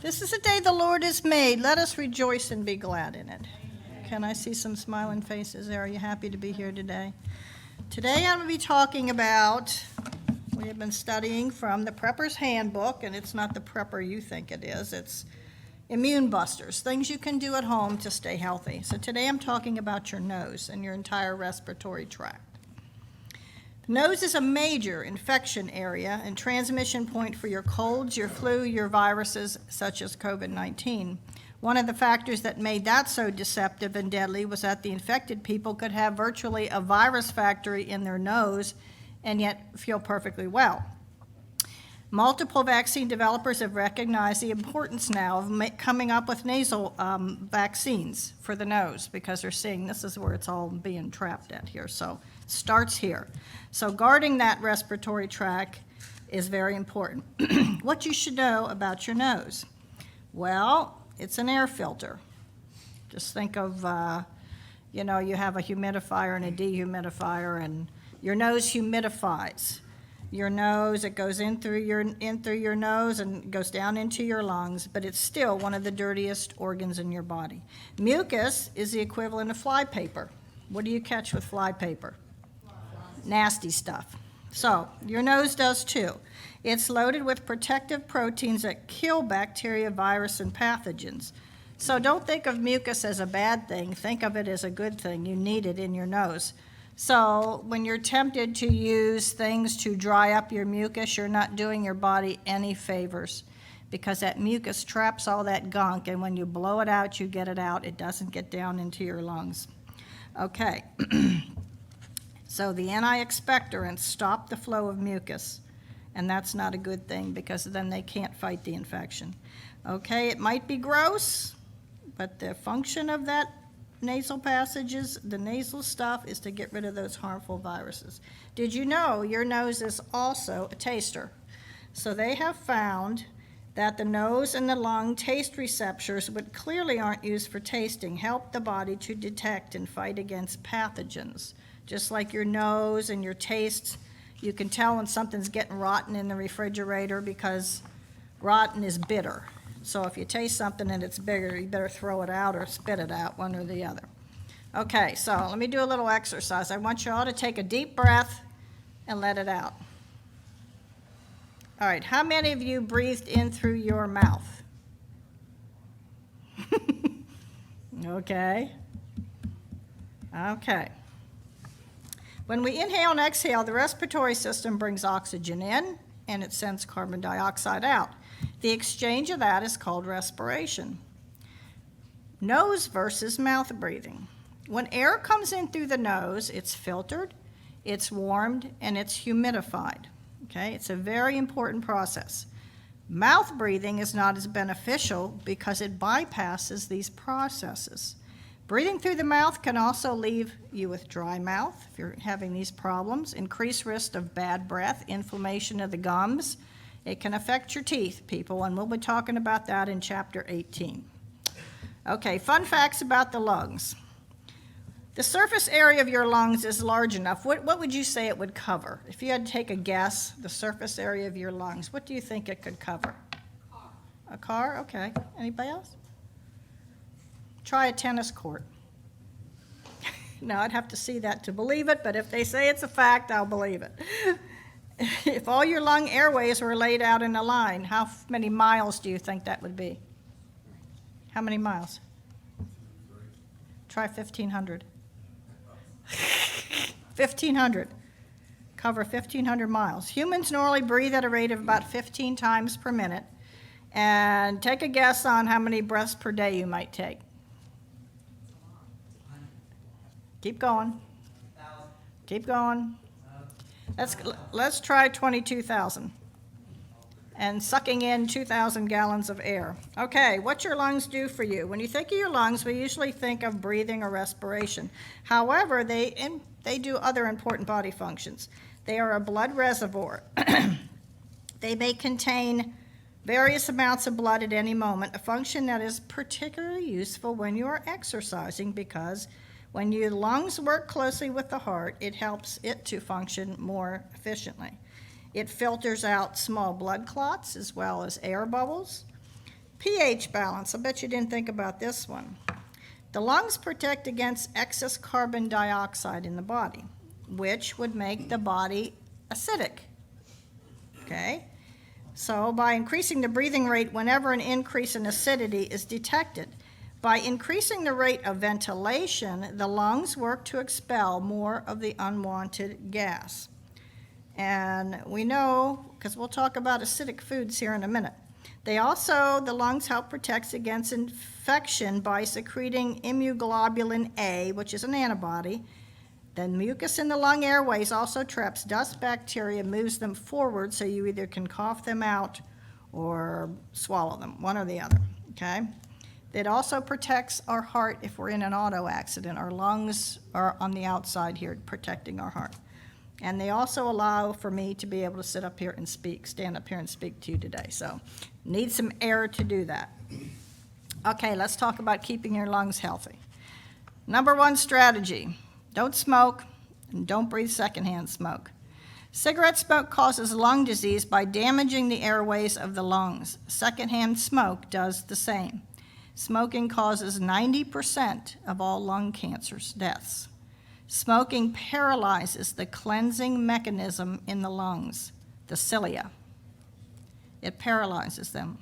This is a day the Lord has made. Let us rejoice and be glad in it. Can I see some smiling faces there? Are you happy to be here today? Today I'm going to be talking about, we have been studying from the Prepper's Handbook, and it's not the prepper you think it is. It's immune busters, things you can do at home to stay healthy. So today I'm talking about your nose and your entire respiratory tract. The nose is a major infection area and transmission point for your colds, your flu, your viruses, such as COVID-19. One of the factors that made that so deceptive and deadly was that the infected people could have virtually a virus factory in their nose and yet feel perfectly well. Multiple vaccine developers have recognized the importance now of coming up with nasal vaccines for the nose because they're seeing this is where it's all being trapped at here. So it starts here. So guarding that respiratory tract is very important. What you should know about your nose. Well, it's an air filter. Just think of, you have a humidifier and a dehumidifier, and your nose humidifies. Your nose, it goes in through your nose and goes down into your lungs, but it's still one of the dirtiest organs in your body. Mucus is the equivalent of flypaper. What do you catch with flypaper? Nasty stuff. So your nose does too. It's loaded with protective proteins that kill bacteria, virus, and pathogens. So don't think of mucus as a bad thing. Think of it as a good thing. You need it in your nose. So when you're tempted to use things to dry up your mucus, you're not doing your body any favors because that mucus traps all that gunk, and when you blow it out, you get it out. It doesn't get down into your lungs. Okay. So the anti-expectorants stop the flow of mucus, and that's not a good thing because then they can't fight the infection. Okay, it might be gross, but the function of that nasal passages, the nasal stuff, is to get rid of those harmful viruses. Did you know your nose is also a taster? So they have found that the nose and the lung taste receptors, which clearly aren't used for tasting, help the body to detect and fight against pathogens. Just like your nose and your taste, you can tell when something's getting rotten in the refrigerator because rotten is bitter. So if you taste something and it's bigger, you better throw it out or spit it out, one or the other. Okay, so let me do a little exercise. I want you all to take a deep breath and let it out. All right, how many of you breathed in through your mouth? Okay. When we inhale and exhale, the respiratory system brings oxygen in and it sends carbon dioxide out. The exchange of that is called respiration. Nose versus mouth breathing. When air comes in through the nose, it's filtered, it's warmed, and it's humidified. Okay, it's a very important process. Mouth breathing is not as beneficial because it bypasses these processes. Breathing through the mouth can also leave you with dry mouth if you're having these problems, increased risk of bad breath, inflammation of the gums. It can affect your teeth, people, and we'll be talking about that in chapter 18. Okay, fun facts about the lungs. The surface area of your lungs is large enough. What would you say it would cover? If you had to take a guess, the surface area of your lungs, what do you think it could cover? A car? Okay. Anybody else? Try a tennis court. No, I'd have to see that to believe it, but if they say it's a fact, I'll believe it. If all your lung airways were laid out in a line, how many miles do you think that would be? How many miles? Try 1,500. 1,500. Cover 1,500 miles. Humans normally breathe at a rate of about 15 times per minute. And take a guess on how many breaths per day you might take. Keep going. Keep going. Let's try 22,000 and sucking in 2,000 gallons of air. Okay, what your lungs do for you. When you think of your lungs, we usually think of breathing or respiration. However, they do other important body functions. They are a blood reservoir. They may contain various amounts of blood at any moment, a function that is particularly useful when you are exercising because when your lungs work closely with the heart, it helps it to function more efficiently. It filters out small blood clots as well as air bubbles. pH balance. I bet you didn't think about this one. The lungs protect against excess carbon dioxide in the body, which would make the body acidic. Okay? So by increasing the breathing rate whenever an increase in acidity is detected, by increasing the rate of ventilation, the lungs work to expel more of the unwanted gas. And we know, because we'll talk about acidic foods here in a minute, the lungs help protect against infection by secreting immunoglobulin A, which is an antibody. The mucus in the lung airways also traps dust bacteria, moves them forward, so you either can cough them out or swallow them, one or the other, okay? It also protects our heart if we're in an auto accident. Our lungs are on the outside here protecting our heart. And they also allow for me to be able to stand up here and speak to you today. So need some air to do that. Okay, let's talk about keeping your lungs healthy. Number one strategy, don't smoke and don't breathe secondhand smoke. Cigarette smoke causes lung disease by damaging the airways of the lungs. Secondhand smoke does the same. Smoking causes 90% of all lung cancers deaths. Smoking paralyzes the cleansing mechanism in the lungs, the cilia. It paralyzes them.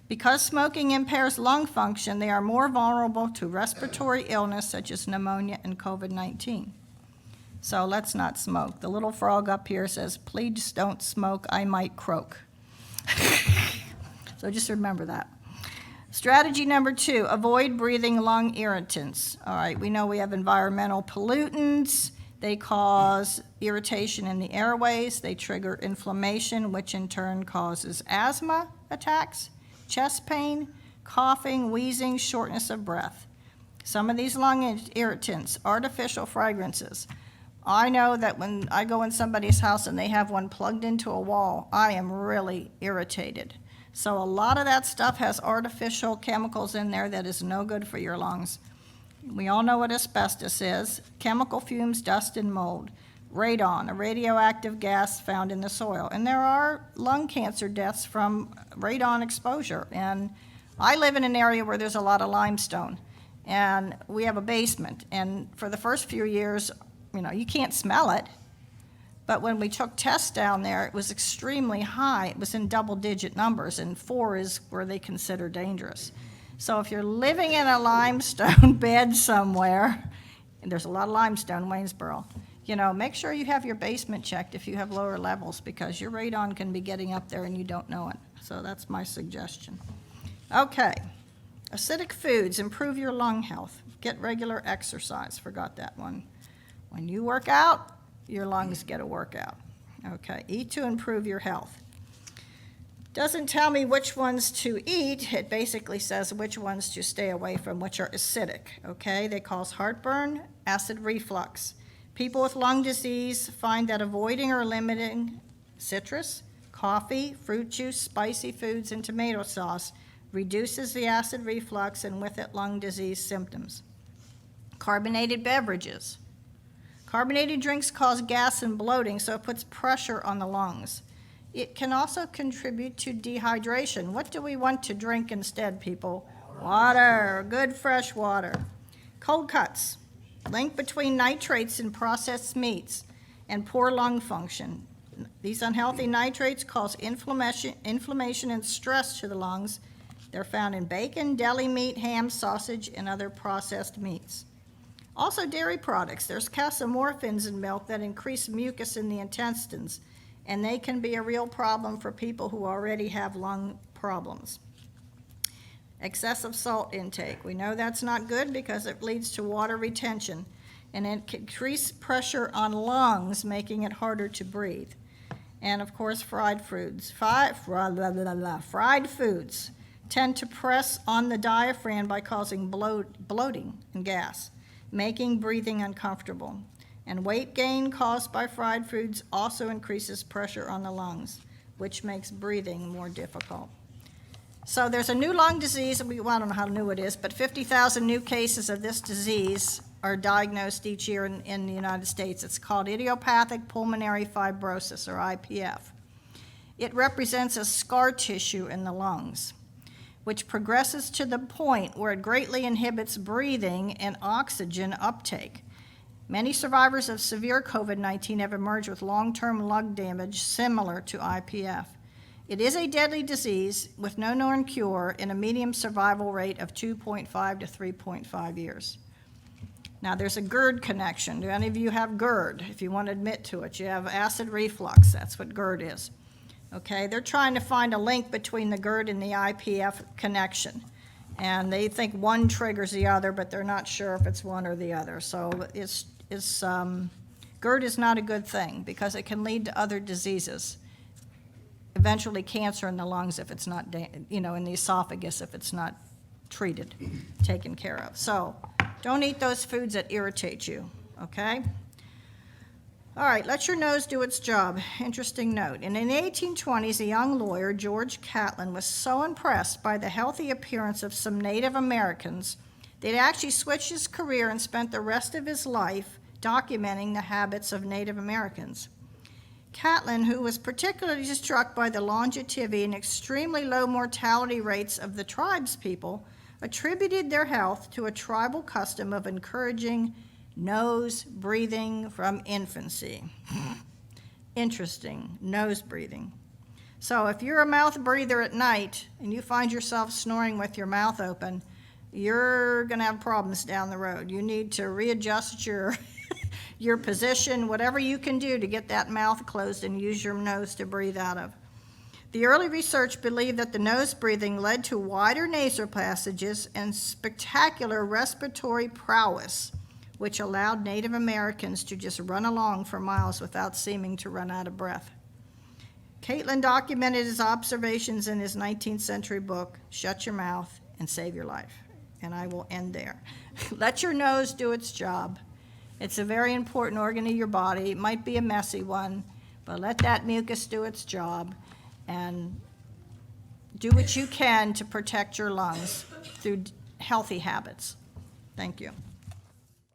Because smoking impairs lung function, they are more vulnerable to respiratory illness such as pneumonia and COVID-19. So let's not smoke. The little frog up here says, please don't smoke, I might croak. So just remember that. Strategy number 2, avoid breathing lung irritants. All right, we know we have environmental pollutants. They cause irritation in the airways. They trigger inflammation, which in turn causes asthma attacks, chest pain, coughing, wheezing, shortness of breath. Some of these lung irritants, artificial fragrances. I know that when I go in somebody's house and they have one plugged into a wall, I am really irritated. So a lot of that stuff has artificial chemicals in there that is no good for your lungs. We all know what asbestos is, chemical fumes, dust, and mold. Radon, a radioactive gas found in the soil. And there are lung cancer deaths from radon exposure. And I live in an area where there's a lot of limestone. And we have a basement. And for the first few years, you can't smell it. But when we took tests down there, it was extremely high. It was in double-digit numbers, and 4 is where they consider dangerous. So if you're living in a limestone bed somewhere, and there's a lot of limestone in Waynesboro, make sure you have your basement checked if you have lower levels, because your radon can be getting up there and you don't know it. So that's my suggestion. Okay, acidic foods improve your lung health. Get regular exercise, forgot that one. When you work out, your lungs get a workout. Okay, eat to improve your health. Doesn't tell me which ones to eat. It basically says which ones to stay away from, which are acidic. Okay, they cause heartburn, acid reflux. People with lung disease find that avoiding or limiting citrus, coffee, fruit juice, spicy foods, and tomato sauce reduces the acid reflux and with it lung disease symptoms. Carbonated beverages. Carbonated drinks cause gas and bloating, so it puts pressure on the lungs. It can also contribute to dehydration. What do we want to drink instead, people? Water, good fresh water. Cold cuts, link between nitrates in processed meats and poor lung function. These unhealthy nitrates cause inflammation and stress to the lungs. They're found in bacon, deli meat, ham, sausage, and other processed meats. Also dairy products. There's casomorphins in milk that increase mucus in the intestines, and they can be a real problem for people who already have lung problems. Excessive salt intake. We know that's not good because it leads to water retention, and it can increase pressure on lungs, making it harder to breathe. And of course, fried foods. Fried foods tend to press on the diaphragm by causing bloating and gas, making breathing uncomfortable. And weight gain caused by fried foods also increases pressure on the lungs, which makes breathing more difficult. So there's a new lung disease, I don't know how new it is, but 50,000 new cases of this disease are diagnosed each year in the United States. It's called idiopathic pulmonary fibrosis, or IPF. It represents a scar tissue in the lungs, which progresses to the point where it greatly inhibits breathing and oxygen uptake. Many survivors of severe COVID-19 have emerged with long-term lung damage similar to IPF. It is a deadly disease with no known cure and a median survival rate of 2.5 to 3.5 years. Now, there's a GERD connection. Do any of you have GERD? If you want to admit to it, you have acid reflux. That's what GERD is. Okay, they're trying to find a link between the GERD and the IPF connection. And they think one triggers the other, but they're not sure if it's one or the other. So GERD is not a good thing because it can lead to other diseases. Eventually cancer in the lungs if it's not, in the esophagus if it's not treated, taken care of. So don't eat those foods that irritate you, okay? All right, let your nose do its job. Interesting note. In the 1820s, a young lawyer, George Catlin, was so impressed by the healthy appearance of some Native Americans that he actually switched his career and spent the rest of his life documenting the habits of Native Americans. Catlin, who was particularly struck by the longevity and extremely low mortality rates of the tribes people, attributed their health to a tribal custom of encouraging nose breathing from infancy. Interesting, nose breathing. So if you're a mouth breather at night and you find yourself snoring with your mouth open, you're going to have problems down the road. You need to readjust your position, whatever you can do to get that mouth closed and use your nose to breathe out of. The early research believed that the nose breathing led to wider nasal passages and spectacular respiratory prowess, which allowed Native Americans to just run along for miles without seeming to run out of breath. Catlin documented his observations in his 19th century book, Shut Your Mouth and Save Your Life. And I will end there. Let your nose do its job. It's a very important organ of your body. It might be a messy one, but let that mucus do its job and do what you can to protect your lungs through healthy habits. Thank you.